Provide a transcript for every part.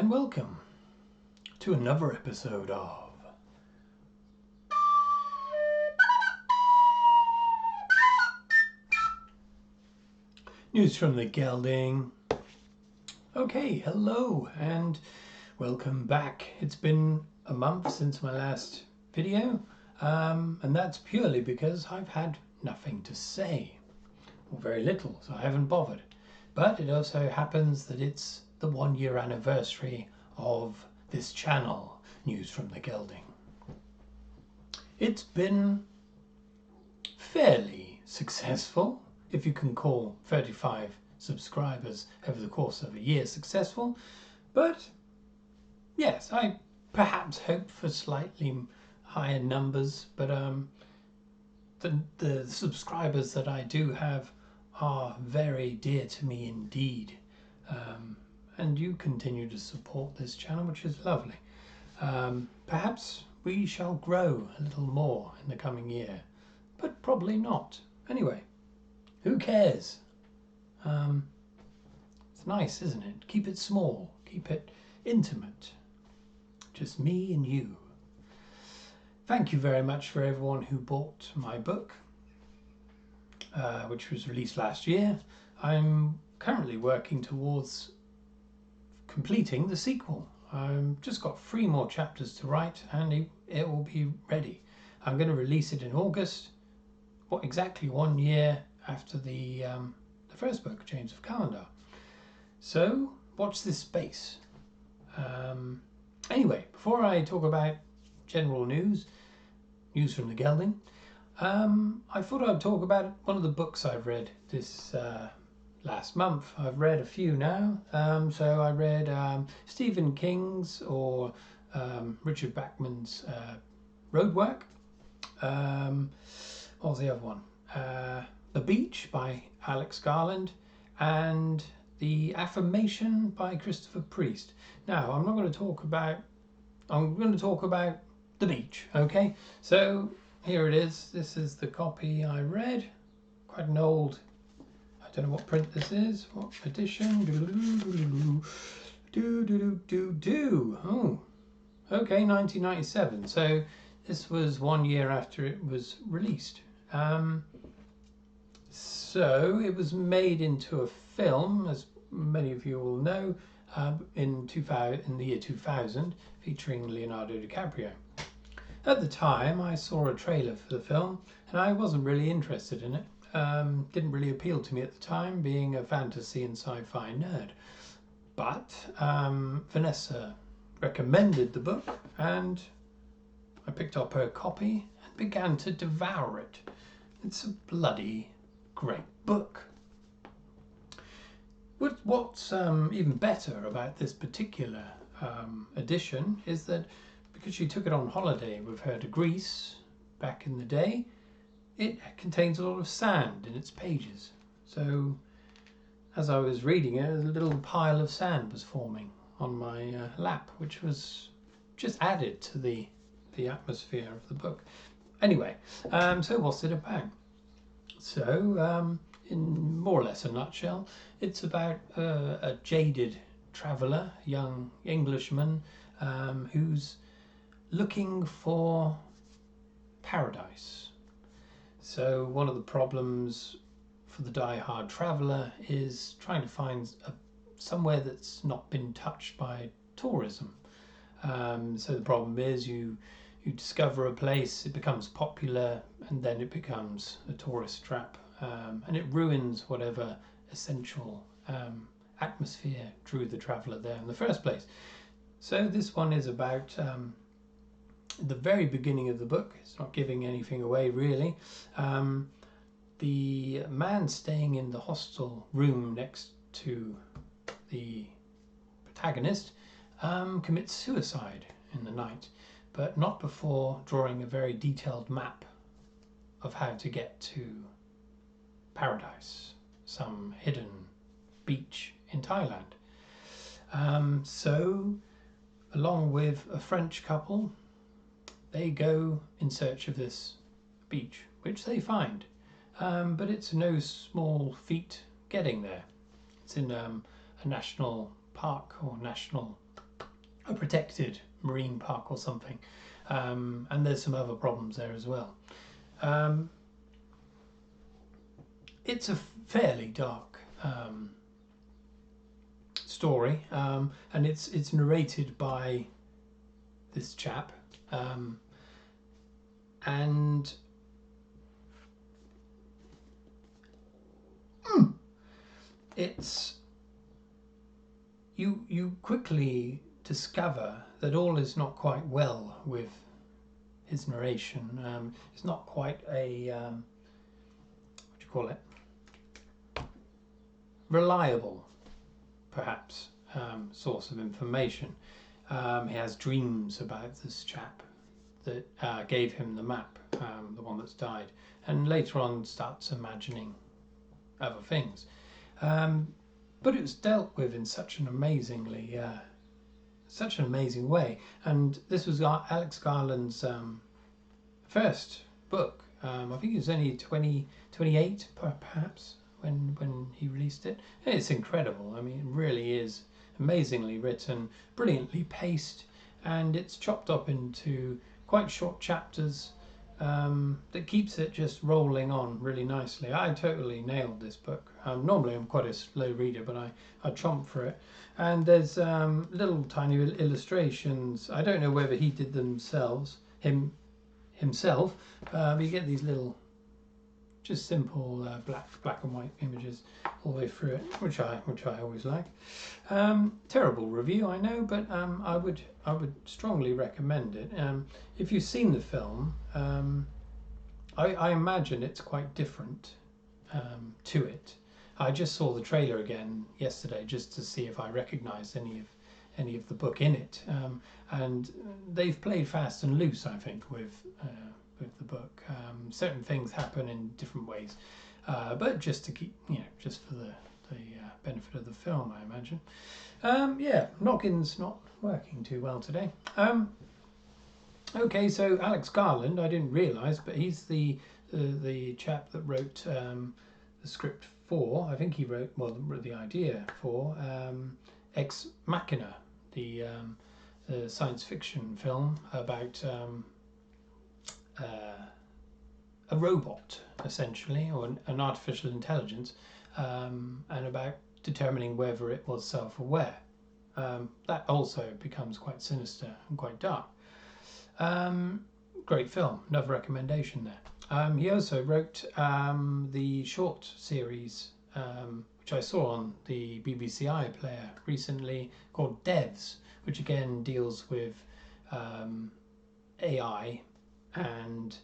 and welcome to another episode of News from the Gelding. Okay, hello and welcome back. It's been a month since my last video, and that's purely because I've had nothing to say, or very little, so I haven't bothered. But it also happens that it's the 1 year anniversary of this channel, News from the Gelding. It's been fairly successful, if you can call 35 subscribers over the course of a year successful. But yes, I perhaps hope for slightly higher numbers, but the subscribers that I do have are very dear to me indeed, and you continue to support this channel, which is lovely. Perhaps we shall grow a little more in the coming year, but probably not. Anyway, who cares? It's nice, isn't it? Keep it small, keep it intimate, just me and you. Thank you very much for everyone who bought my book, which was released last year. I'm currently working towards completing the sequel. I've just got 3 more chapters to write and it will be ready. I'm going to release it in August, exactly 1 year after the first book, Change of Calendar. So watch this space. Anyway, before I talk about general news from the Gelding, I thought I'd talk about one of the books I've read this last month. I've read a few now. So I read Stephen King's or Richard Bachman's Roadwork. What was the other one? The Beach by Alex Garland, and The Affirmation by Christopher Priest. Now, I'm going to talk about The Beach, okay? So here it is. This is the copy I read. Quite an old, I don't know what print this is, what edition. Oh, okay, 1997. So this was 1 year after it was released. So it was made into a film, as many of you will know, in the year 2000, featuring Leonardo DiCaprio. At the time, I saw a trailer for the film, and I wasn't really interested in it. Didn't really appeal to me at the time, being a fantasy and sci-fi nerd. But Vanessa recommended the book, and I picked up her copy and began to devour it. It's a bloody great book. What's even better about this particular edition is that because she took it on holiday with her to Greece back in the day, it contains a lot of sand in its pages. So as I was reading it, a little pile of sand was forming on my lap, which was just added to the atmosphere of the book. Anyway, so what's it about? So, in more or less a nutshell, it's about a jaded traveller, young Englishman, who's looking for paradise. So one of the problems for the die-hard traveller is trying to find somewhere that's not been touched by tourism. So the problem is you discover a place, it becomes popular, and then it becomes a tourist trap, and it ruins whatever essential atmosphere drew the traveller there in the first place. So this one is about the very beginning of the book. It's not giving anything away really. The man staying in the hostel room next to the protagonist commits suicide in the night, but not before drawing a very detailed map of how to get to paradise, some hidden beach in Thailand. So, along with a French couple, they go in search of this beach, which they find. But it's no small feat getting there. It's in a national park or national a protected marine park or something, and there's some other problems there as well. It's a fairly dark story, and it's narrated by this chap, and it's you quickly discover that all is not quite well with his narration. It's not quite a what do you call it? Reliable, perhaps, source of information. He has dreams about this chap that gave him the map, the one that's died, and later on starts imagining other things. But it was dealt with in such an amazing way, and this was Alex Garland's first book. I think it was only 28 perhaps when he released it. And it's incredible. I mean, it really is amazingly written, brilliantly paced, and it's chopped up into quite short chapters that keeps it just rolling on really nicely. I totally nailed this book. Normally I'm quite a slow reader, but I chomped for it. And there's little tiny illustrations. I don't know whether he did them himself, but you get these little, just simple black and white images all the way through it, which I always like. Terrible review, I know, but I would strongly recommend it. If you've seen the film, I imagine it's quite different to it. I just saw the trailer again yesterday just to see if I recognised any of the book in it, and they've played fast and loose, I think, with the book. Certain things happen in different ways, but just to keep, just for the benefit of the film, I imagine. Yeah, Noggin's not working too well today. Okay, so Alex Garland, I didn't realise, but he's the chap that wrote the script for, I think he wrote, the idea for Ex Machina, the science fiction film about a robot, essentially, or an artificial intelligence, and about determining whether it was self-aware. That also becomes quite sinister and quite dark. Great film, another recommendation there. He also wrote the short series, which I saw on the BBC iPlayer recently, called Devs, which again deals with AI and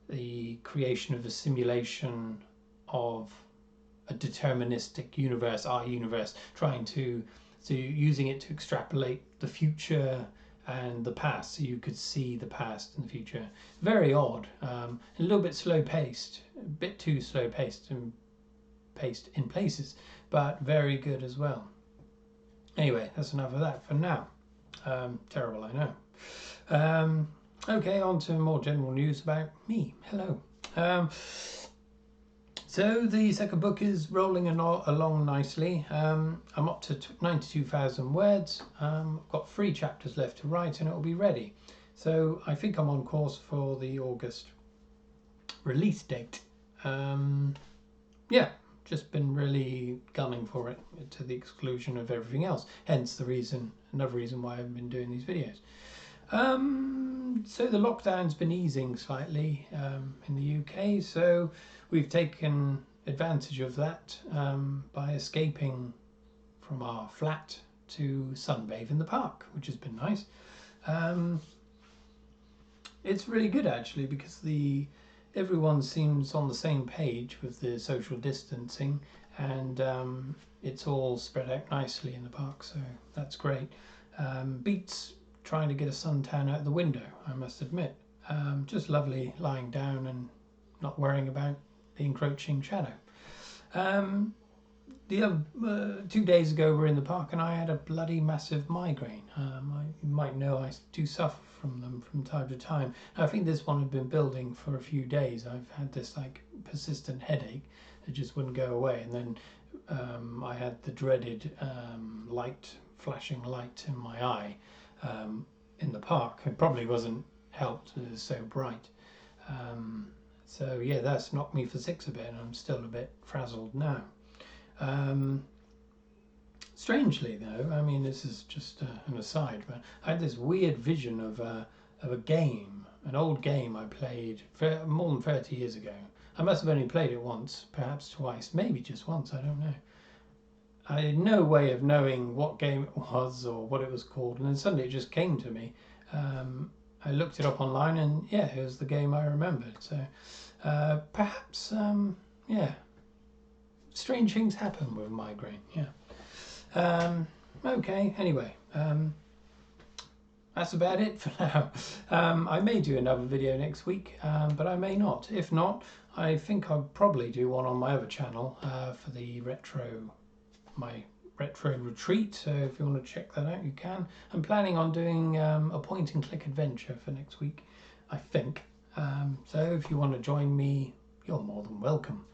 the creation of a simulation of a deterministic universe, our universe, trying to using it to extrapolate the future and the past, so you could see the past and the future. Very odd, a little bit slow paced, a bit too slow paced and paced in places, but very good as well. Anyway, that's enough of that for now. Terrible, I know. Okay, on to more general news about me. Hello. So the second book is rolling along nicely. I'm up to 92,000 words. I've got 3 chapters left to write and it will be ready. So I think I'm on course for the August release date. Yeah, just been really gunning for it to the exclusion of everything else. Hence another reason why I've been doing these videos. So the lockdown's been easing slightly in the UK, so we've taken advantage of that by escaping from our flat to sunbathe in the park, which has been nice. It's really good actually, because everyone seems on the same page with the social distancing, and it's all spread out nicely in the park, so that's great. Beats trying to get a suntan out the window, I must admit. Just lovely lying down and not worrying about the encroaching shadow. The other 2 days ago we were in the park and I had a bloody massive migraine. You might know I do suffer from them from time to time. I think this one had been building for a few days. I've had this persistent headache that just wouldn't go away, and then I had the dreaded flashing light in my eye. in the park. It probably wasn't helped, it was so bright. So yeah, that's knocked me for six a bit, and I'm still a bit frazzled now. Strangely though, I mean, this is just an aside, but I had this weird vision of a game, an old game I played more than 30 years ago. I must have only played it once, perhaps twice, maybe just once, I don't know. I had no way of knowing what game it was or what it was called, and then suddenly it just came to me. I looked it up online, and yeah, it was the game I remembered. So perhaps, yeah, strange things happen with migraine. Yeah. Okay. Anyway, that's about it for now. I may do another video next week, but I may not. If not, I think I'll probably do one on my other channel for the my retro retreat. So if you want to check that out, you can. I'm planning on doing a point and click adventure for next week, I think. So if you want to join me, you're more than welcome.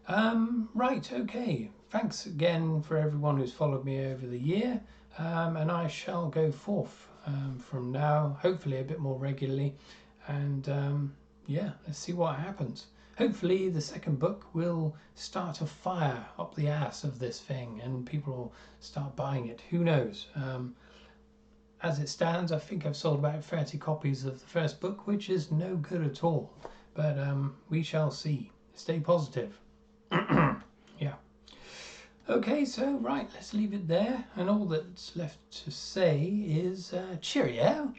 Right, okay. Thanks again for everyone who's followed me over the year, and I shall go forth from now, hopefully a bit more regularly, and yeah, let's see what happens. Hopefully the second book will start a fire up the ass of this thing and people will start buying it. Who knows? As it stands, I think I've sold about 30 copies of the first book, which is no good at all, but we shall see. Stay positive. Yeah. Okay, so right, let's leave it there, and all that's left to say is cheerio.